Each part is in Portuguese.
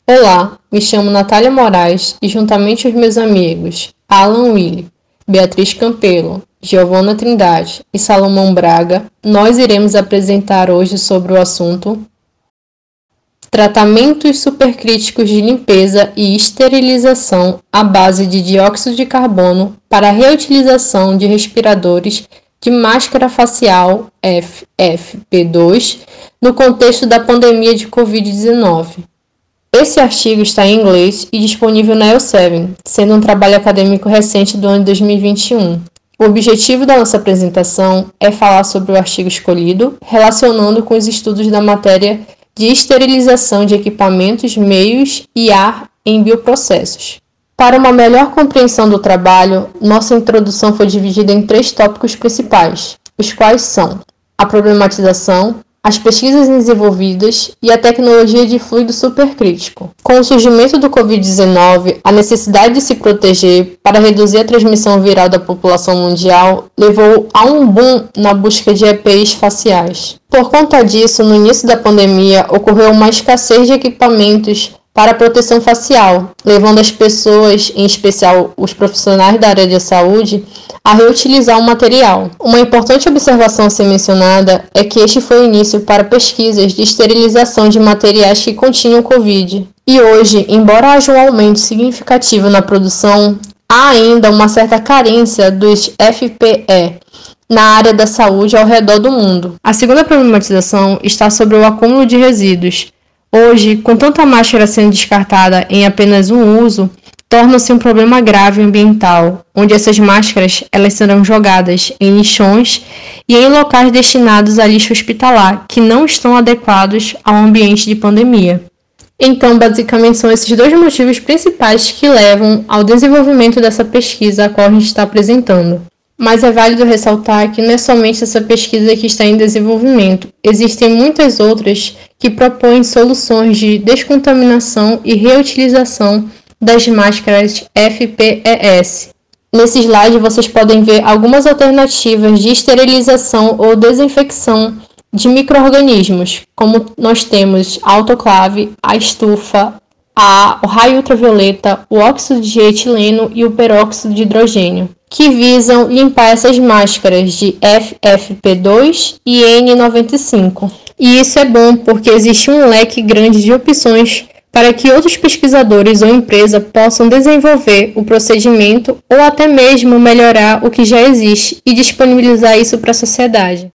Olá, me chamo Natália Moraes e juntamente aos meus amigos Alan Willi, Beatriz Campelo, Giovana Trindade e Salomão Braga, nós iremos apresentar hoje sobre o assunto tratamentos supercríticos de limpeza e esterilização à base de dióxido de carbono para reutilização de respiradores de máscara facial FFP2 no contexto da pandemia de Covid-19. Esse artigo está em inglês e disponível na Elsevier, sendo um trabalho acadêmico recente do ano de 2021. O objetivo da nossa apresentação é falar sobre o artigo escolhido, relacionando com os estudos da matéria de esterilização de equipamentos, meios e ar em bioprocessos. Para uma melhor compreensão do trabalho, nossa introdução foi dividida em 3 tópicos principais, os quais são a problematização, as pesquisas desenvolvidas e a tecnologia de fluido supercrítico. Com o surgimento do Covid-19, a necessidade de se proteger para reduzir a transmissão viral da população mundial levou a um boom na busca de EPIs faciais. Por conta disso, no início da pandemia, ocorreu uma escassez de equipamentos para proteção facial, levando as pessoas, em especial os profissionais da área de saúde, a reutilizar o material. Uma importante observação a ser mencionada é que este foi o início para pesquisas de esterilização de materiais que continham Covid. E hoje, embora haja um aumento significativo na produção, há ainda uma certa carência dos FPE na área da saúde ao redor do mundo. A segunda problematização está sobre o acúmulo de resíduos. Hoje, com tanta máscara sendo descartada em apenas um uso, torna-se um problema grave ambiental, onde essas máscaras elas serão jogadas em lixões e em locais destinados a lixo hospitalar, que não estão adequados ao ambiente de pandemia. Então, basicamente, são esses 2 motivos principais que levam ao desenvolvimento dessa pesquisa a qual a gente está apresentando. Mas é válido ressaltar que não é somente essa pesquisa que está em desenvolvimento. Existem muitas outras que propõem soluções de descontaminação e reutilização das máscaras FPES. Nesse slide vocês podem ver algumas alternativas de esterilização ou desinfecção de micro-organismos, como nós temos a autoclave, a estufa, o raio ultravioleta, o óxido de etileno e o peróxido de hidrogênio, que visam limpar essas máscaras de FFP2 e N95. E isso é bom porque existe um leque grande de opções para que outros pesquisadores ou empresa possam desenvolver o procedimento ou até mesmo melhorar o que já existe e disponibilizar isso para a sociedade.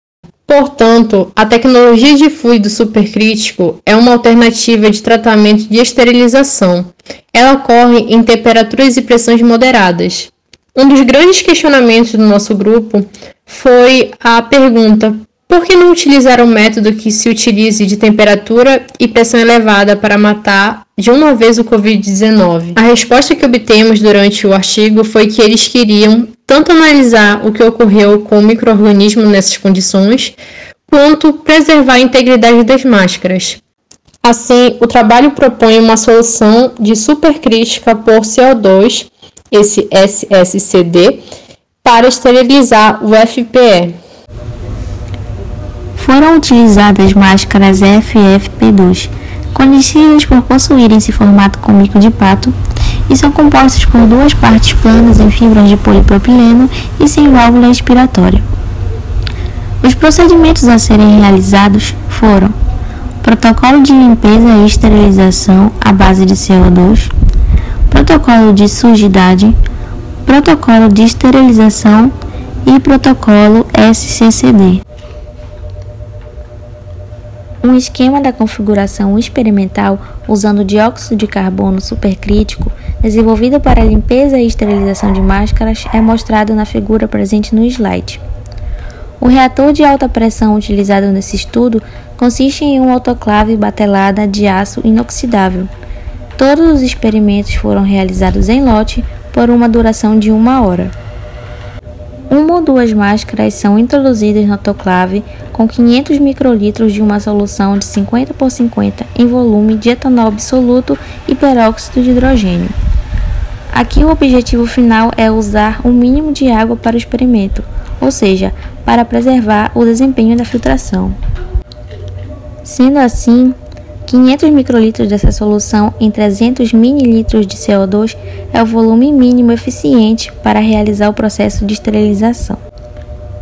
Portanto, a tecnologia de fluido supercrítico é uma alternativa de tratamento de esterilização. Ela ocorre em temperaturas e pressões moderadas. Um dos grandes questionamentos do nosso grupo foi a pergunta: por que não utilizar um método que se utilize de temperatura e pressão elevada para matar de uma vez o Covid-19? A resposta que obtemos durante o artigo foi que eles queriam tanto analisar o que ocorreu com o micro-organismo nessas condições, quanto preservar a integridade das máscaras. Assim, o trabalho propõe uma solução de supercrítica por CO2, esse SSCD, para esterilizar o FPE. Foram utilizadas máscaras FFP2, conhecidas por possuírem esse formato cônico de pato, e são compostas por 2 partes planas em fibras de polipropileno e sem válvula expiratória. Os procedimentos a serem realizados foram protocolo de limpeza e esterilização à base de CO2, protocolo de sujidade, protocolo de esterilização e protocolo SCCD. Um esquema da configuração experimental usando dióxido de carbono supercrítico, desenvolvido para a limpeza e esterilização de máscaras, é mostrado na figura presente no slide. O reator de alta pressão utilizado nesse estudo consiste em uma autoclave batelada de aço inoxidável. Todos os experimentos foram realizados em lote por uma duração de 1 hora. 1 ou 2 máscaras são introduzidas na autoclave com 500 microlitros de uma solução de 50 por 50 em volume de etanol absoluto e peróxido de hidrogênio. Aqui o objetivo final é usar o mínimo de água para o experimento, ou seja, para preservar o desempenho da filtração. Sendo assim, 500 microlitros dessa solução em 300 mililitros de CO2 é o volume mínimo eficiente para realizar o processo de esterilização.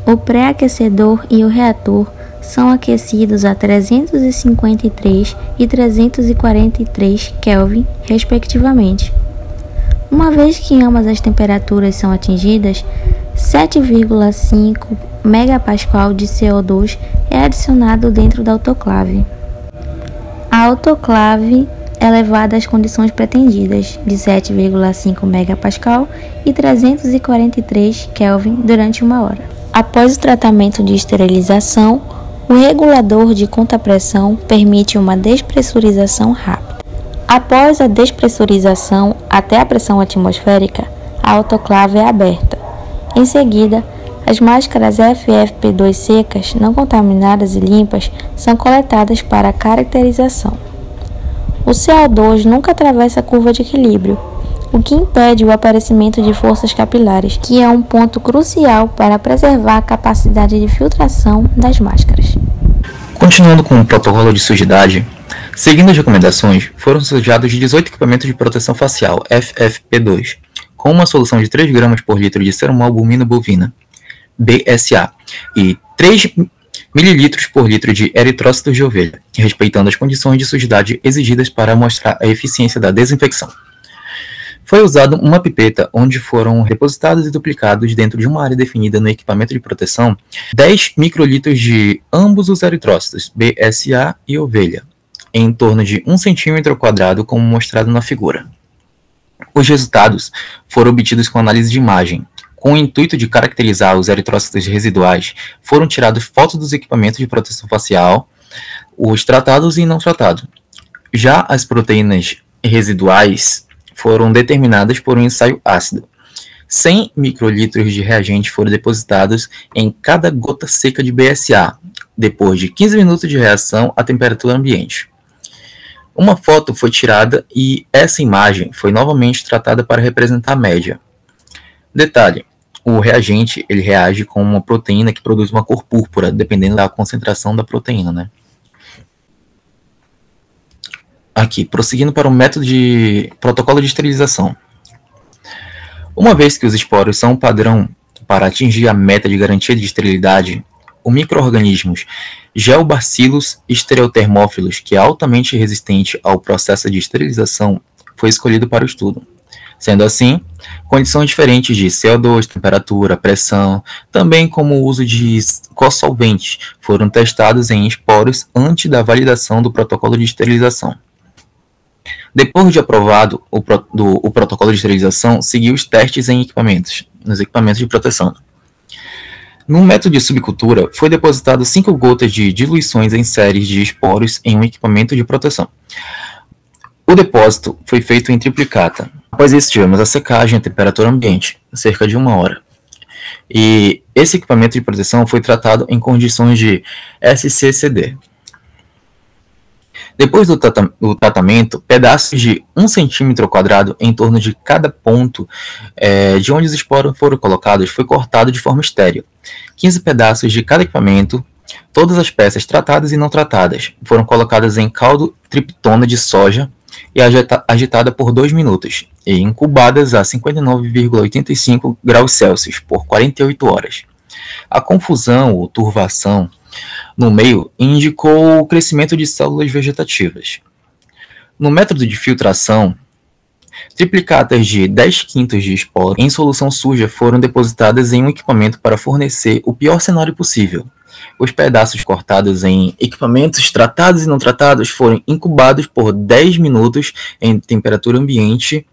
O pré-aquecedor e o reator são aquecidos a 353 e 343 Kelvin, respectivamente. Uma vez que ambas as temperaturas são atingidas, 7,5 megapascal de CO2 é adicionado dentro da autoclave. A autoclave é levada às condições pretendidas, de 7,5 megapascal e 343 Kelvin durante 1 hora. Após o tratamento de esterilização, o regulador de contrapressão permite uma despressurização rápida. Após a despressurização até a pressão atmosférica, a autoclave é aberta. Em seguida, as máscaras FFP2 secas, não contaminadas e limpas, são coletadas para caracterização. O CO2 nunca atravessa a curva de equilíbrio, o que impede o aparecimento de forças capilares, que é um ponto crucial para preservar a capacidade de filtração das máscaras. Continuando com o protocolo de sujidade, seguindo as recomendações, foram sujados 18 equipamentos de proteção facial FFP2, com uma solução de 3 gramas por litro de cerumalbumina bovina, BSA, e 3 mililitros por litro de eritrócitos de ovelha, respeitando as condições de sujidade exigidas para mostrar a eficiência da desinfecção. Foi usada uma pipeta onde foram depositados e duplicados dentro de uma área definida no equipamento de proteção 10 microlitros de ambos os eritrócitos, BSA e ovelha, em torno de 1 cm², como mostrado na figura. Os resultados foram obtidos com análise de imagem. Com o intuito de caracterizar os eritrócitos residuais, foram tiradas fotos dos equipamentos de proteção facial, os tratados e não tratados. Já as proteínas residuais foram determinadas por um ensaio ácido. 100 microlitros de reagente foram depositados em cada gota seca de BSA, depois de 15 minutos de reação à temperatura ambiente. Uma foto foi tirada e essa imagem foi novamente tratada para representar a média. Detalhe: o reagente ele reage com uma proteína que produz uma cor púrpura, dependendo da concentração da proteína, né? Aqui, prosseguindo para o método de protocolo de esterilização. Uma vez que os esporos são um padrão para atingir a meta de garantia de esterilidade, o micro-organismos Geobacillus stereothermophilus, que é altamente resistente ao processo de esterilização, foi escolhido para o estudo. Sendo assim, condições diferentes de CO2, temperatura, pressão, também como o uso de co-solventes, foram testados em esporos antes da validação do protocolo de esterilização. Depois de aprovado o protocolo de esterilização, seguiu os testes nos equipamentos de proteção. No método de subcultura, foi depositado 5 gotas de diluições em séries de esporos em um equipamento de proteção. O depósito foi feito em triplicata. Após isso, tivemos a secagem a temperatura ambiente, cerca de 1 hora. E esse equipamento de proteção foi tratado em condições de SCCD. Depois do tratamento, pedaços de 1 cm² em torno de cada ponto de onde os esporos foram colocados foi cortado de forma estéril. 15 pedaços de cada equipamento, todas as peças tratadas e não tratadas, foram colocadas em caldo triptona de soja e agitada por 2 minutos, e incubadas a 59,85 graus Celsius por 48 horas. A confusão ou turvação no meio indicou o crescimento de células vegetativas. No método de filtração, triplicatas de 10 quintos de esporo em solução suja foram depositadas em um equipamento para fornecer o pior cenário possível. Os pedaços cortados em equipamentos tratados e não tratados foram incubados por 10 minutos em temperatura ambiente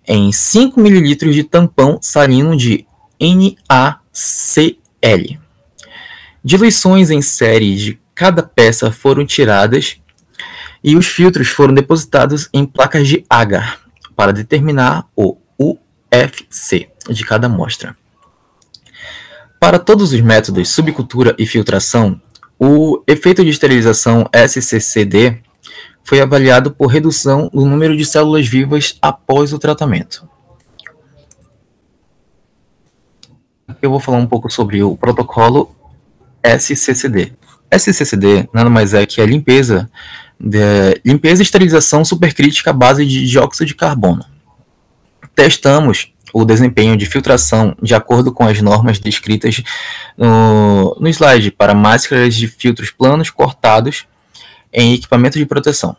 em 5 ml de tampão salino de NaCl. Diluições em série de cada peça foram tiradas e os filtros foram depositados em placas de agar para determinar o UFC de cada amostra. Para todos os métodos subcultura e filtração, o efeito de esterilização SCCD foi avaliado por redução do número de células vivas após o tratamento. Eu vou falar um pouco sobre o protocolo SCCD. SCCD nada mais é que a limpeza Limpeza e esterilização supercrítica à base de dióxido de carbono. Testamos o desempenho de filtração de acordo com as normas descritas no slide para máscaras de filtros planos cortados em equipamento de proteção.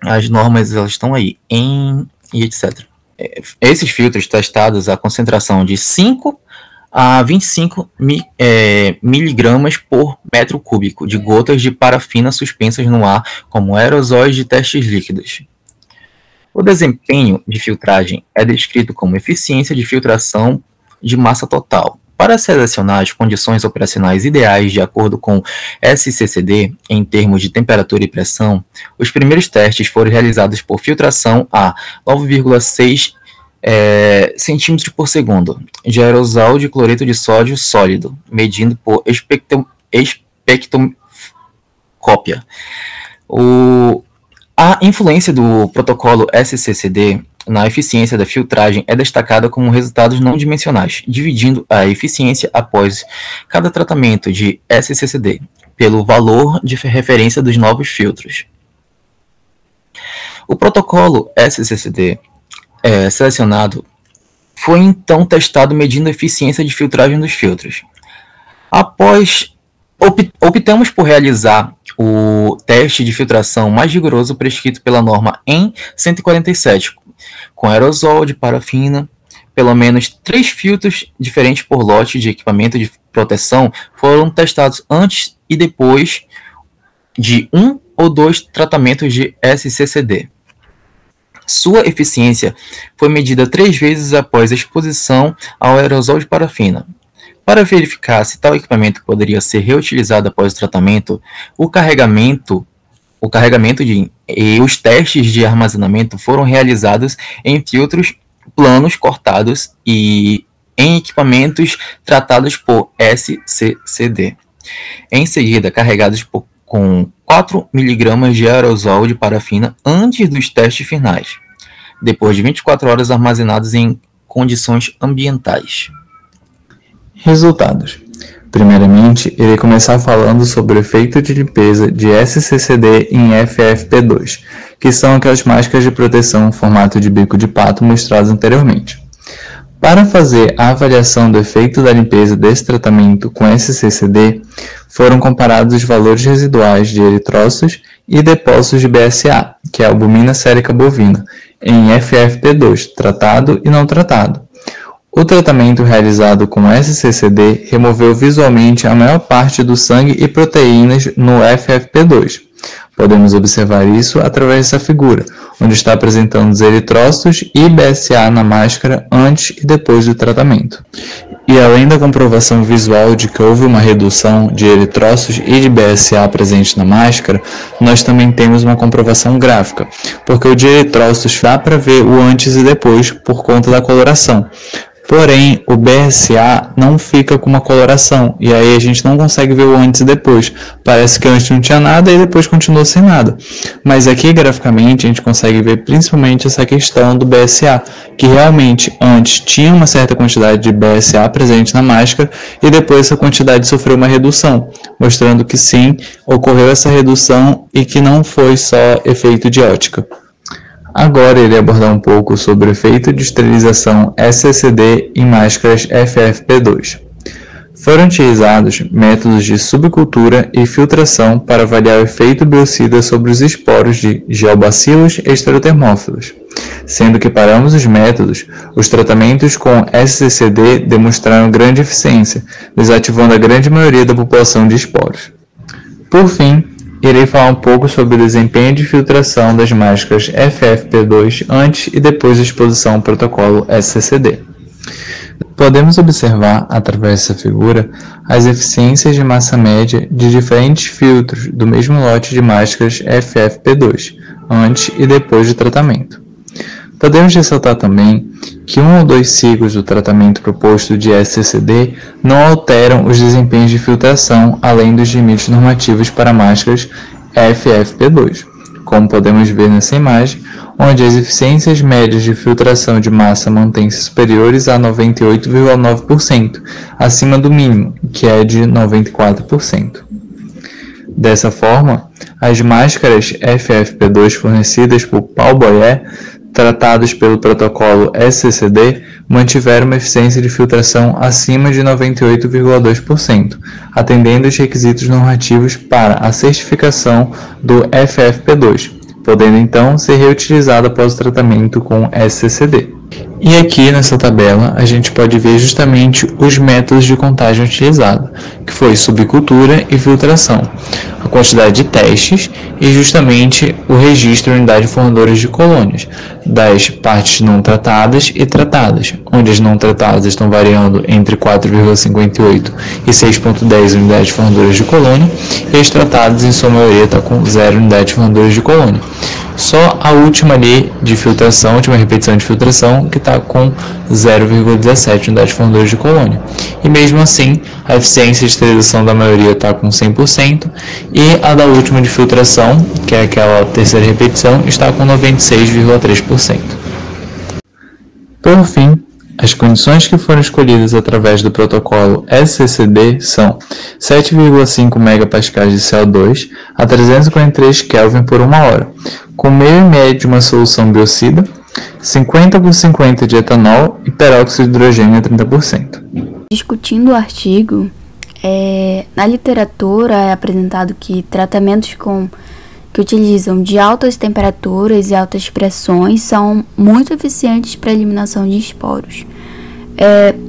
As normas elas estão aí, e etc. Esses filtros testados a concentração de 5 a 25 miligramas por metro cúbico de gotas de parafina suspensas no ar como aerosóis de testes líquidos. O desempenho de filtragem é descrito como eficiência de filtração de massa total. Para selecionar as condições operacionais ideais de acordo com SCCD, em termos de temperatura e pressão, os primeiros testes foram realizados por filtração a 9,6 centímetros por segundo de aerosol de cloreto de sódio sólido, medindo por espectroscópia. A influência do protocolo SCCD na eficiência da filtragem é destacada como resultados não dimensionais, dividindo a eficiência após cada tratamento de SCCD pelo valor de referência dos novos filtros. O protocolo SCCD selecionado foi então testado medindo a eficiência de filtragem dos filtros. Após optamos por realizar o teste de filtração mais rigoroso prescrito pela norma EN 147, com aerosol de parafina. Pelo menos 3 filtros diferentes por lote de equipamento de proteção foram testados antes e depois de 1 ou 2 tratamentos de SCCD. Sua eficiência foi medida 3 vezes após a exposição ao aerosol de parafina. Para verificar se tal equipamento poderia ser reutilizado após o tratamento, o carregamento e os testes de armazenamento foram realizados em filtros planos cortados e em equipamentos tratados por SCCD. Em seguida, carregados com 4 mg de aerosol de parafina antes dos testes finais, depois de 24 horas armazenados em condições ambientais. Resultados. Primeiramente, irei começar falando sobre o efeito de limpeza de SCCD em FFP2, que são aquelas máscaras de proteção em formato de bico de pato mostradas anteriormente. Para fazer a avaliação do efeito da limpeza desse tratamento com SCCD, foram comparados os valores residuais de eritrócitos e depósitos de BSA, que é a albumina sérica bovina, em FFP2, tratado e não tratado. O tratamento realizado com SCCD removeu visualmente a maior parte do sangue e proteínas no FFP2. Podemos observar isso através dessa figura, onde está apresentando os eritrócitos e BSA na máscara antes e depois do tratamento. E além da comprovação visual de que houve uma redução de eritrócitos e de BSA presente na máscara, nós também temos uma comprovação gráfica, porque o de eritrócitos dá para ver o antes e depois por conta da coloração. Porém, o BSA não fica com uma coloração, e aí a gente não consegue ver o antes e depois. Parece que antes não tinha nada e depois continuou sem nada. Mas aqui, graficamente, a gente consegue ver principalmente essa questão do BSA, que realmente antes tinha uma certa quantidade de BSA presente na máscara, e depois essa quantidade sofreu uma redução, mostrando que sim, ocorreu essa redução e que não foi só efeito de ótica. Agora irei abordar um pouco sobre o efeito de esterilização SCCD em máscaras FFP2. Foram utilizados métodos de subcultura e filtração para avaliar o efeito biocida sobre os esporos de geobacilos esterotermófilos, sendo que para ambos os métodos, os tratamentos com SCCD demonstraram grande eficiência, desativando a grande maioria da população de esporos. Por fim, irei falar um pouco sobre o desempenho de filtração das máscaras FFP2 antes e depois da exposição ao protocolo SCCD. Podemos observar, através dessa figura, as eficiências de massa média de diferentes filtros do mesmo lote de máscaras FFP2, antes e depois do tratamento. Podemos ressaltar também que 1 ou 2 ciclos do tratamento proposto de SCCD não alteram os desempenhos de filtração além dos limites normativos para máscaras FFP2, como podemos ver nessa imagem, onde as eficiências médias de filtração de massa mantêm-se superiores a 98,9%, acima do mínimo, que é de 94%. Dessa forma, As máscaras FFP2 fornecidas por Palboyer, tratadas pelo protocolo SCCD, mantiveram uma eficiência de filtração acima de 98,2%, atendendo os requisitos normativos para a certificação do FFP2, podendo então ser reutilizada após o tratamento com SCCD. E aqui nessa tabela a gente pode ver justamente os métodos de contagem utilizados, que foi subcultura e filtração, a quantidade de testes e justamente o registro de unidades formadoras de colônias, das partes não tratadas e tratadas, onde as não tratadas estão variando entre 4,58 e 6,10 unidades formadoras de colônia, e as tratadas em sua maioria está com 0 unidades formadoras de colônia. Só a última ali de filtração, a última repetição de filtração, que está com 0,17 unidades formadoras de colônia. E mesmo assim, a eficiência de esterilização da maioria está com 100%, e a da última de filtração, que é aquela terceira repetição, está com 96,3%. Por fim, as condições que foram escolhidas através do protocolo SCCD são 7,5 MPa de CO2 a 343 Kelvin por 1 hora, com meio e meio de uma solução biocida, 50 por 50 de etanol e peróxido de hidrogênio a 30%. Discutindo o artigo, na literatura é apresentado que tratamentos que utilizam de altas temperaturas e altas pressões são muito eficientes para a eliminação de esporos.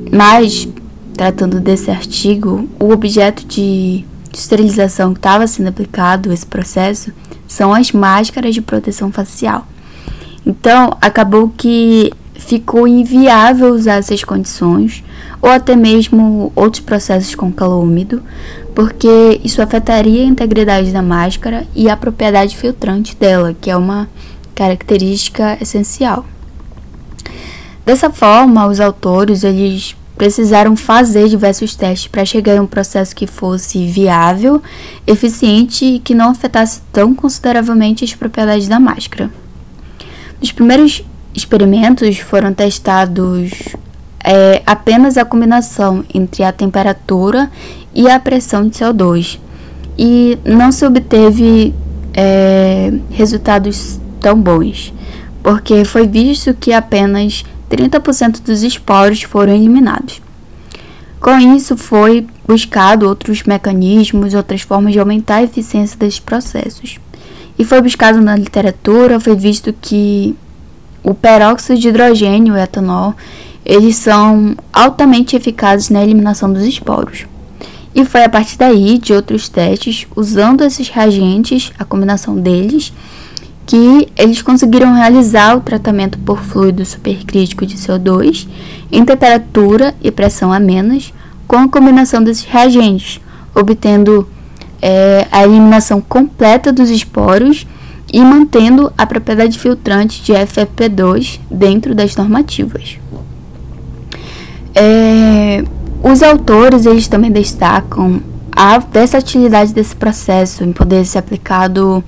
Mas, tratando desse artigo, o objeto de esterilização que estava sendo aplicado, esse processo, são as máscaras de proteção facial. Então, acabou que ficou inviável usar essas condições, ou até mesmo outros processos com calor úmido, porque isso afetaria a integridade da máscara e a propriedade filtrante dela, que é uma característica essencial. Dessa forma, os autores eles precisaram fazer diversos testes para chegar a um processo que fosse viável, eficiente e que não afetasse tão consideravelmente as propriedades da máscara. Nos primeiros experimentos foram testados apenas a combinação entre a temperatura e a pressão de CO2 e não se obteve resultados tão bons, porque foi visto que apenas 30% dos esporos foram eliminados. Com isso, foi buscado outros mecanismos, outras formas de aumentar a eficiência desses processos. E foi buscado na literatura, foi visto que o peróxido de hidrogênio e o etanol, eles são altamente eficazes na eliminação dos esporos. E foi a partir daí, de outros testes, usando esses reagentes, a combinação deles, que eles conseguiram realizar o tratamento por fluido supercrítico de CO2 em temperatura e pressão amenas com a combinação desses reagentes, obtendo a eliminação completa dos esporos e mantendo a propriedade filtrante de FFP2 dentro das normativas. Os autores eles também destacam a versatilidade desse processo em poder ser aplicado,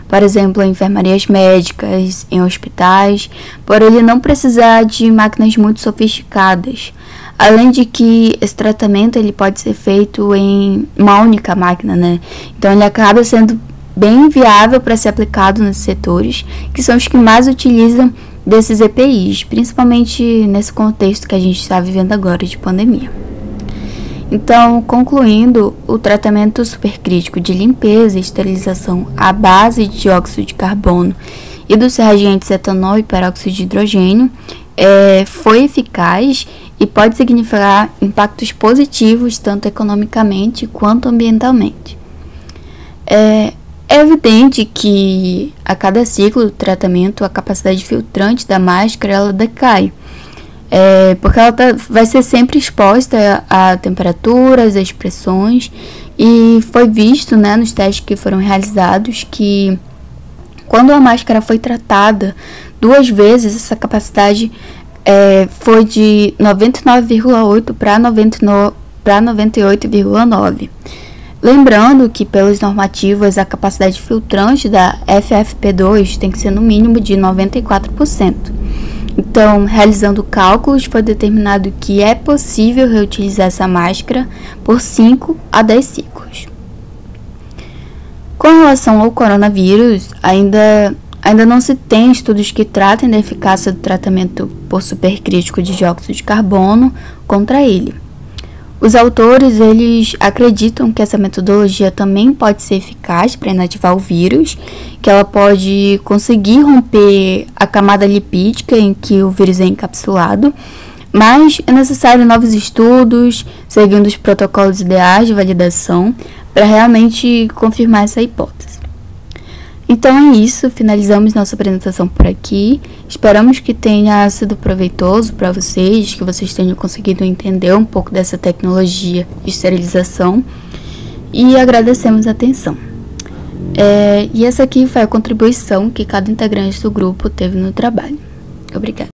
por exemplo, em enfermarias médicas, em hospitais, por ele não precisar de máquinas muito sofisticadas. Além de que esse tratamento ele pode ser feito em uma única máquina, né? Então ele acaba sendo bem viável para ser aplicado nesses setores, que são os que mais utilizam desses EPIs, principalmente nesse contexto que a gente está vivendo agora de pandemia. Então, concluindo, o tratamento supercrítico de limpeza e esterilização à base de dióxido de carbono e dos reagentes etanol e peróxido de hidrogênio foi eficaz e pode significar impactos positivos tanto economicamente quanto ambientalmente. É evidente que a cada ciclo do tratamento a capacidade filtrante da máscara ela decai, porque ela vai ser sempre exposta a temperaturas, a pressões, e foi visto, né, nos testes que foram realizados que quando a máscara foi tratada 2 vezes, essa capacidade foi de 99,8 para 98,9. Lembrando que pelas normativas a capacidade filtrante da FFP2 tem que ser no mínimo de 94%. Então, realizando cálculos, foi determinado que é possível reutilizar essa máscara por 5 a 10 ciclos. Com relação ao coronavírus, ainda não se tem estudos que tratem da eficácia do tratamento por supercrítico de dióxido de carbono contra ele. Os autores, eles acreditam que essa metodologia também pode ser eficaz para inativar o vírus, que ela pode conseguir romper a camada lipídica em que o vírus é encapsulado, mas é necessário novos estudos, seguindo os protocolos ideais de validação, para realmente confirmar essa hipótese. Então é isso, finalizamos nossa apresentação por aqui. Esperamos que tenha sido proveitoso para vocês, que vocês tenham conseguido entender um pouco dessa tecnologia de esterilização e agradecemos a atenção. E essa aqui foi a contribuição que cada integrante do grupo teve no trabalho. Obrigada.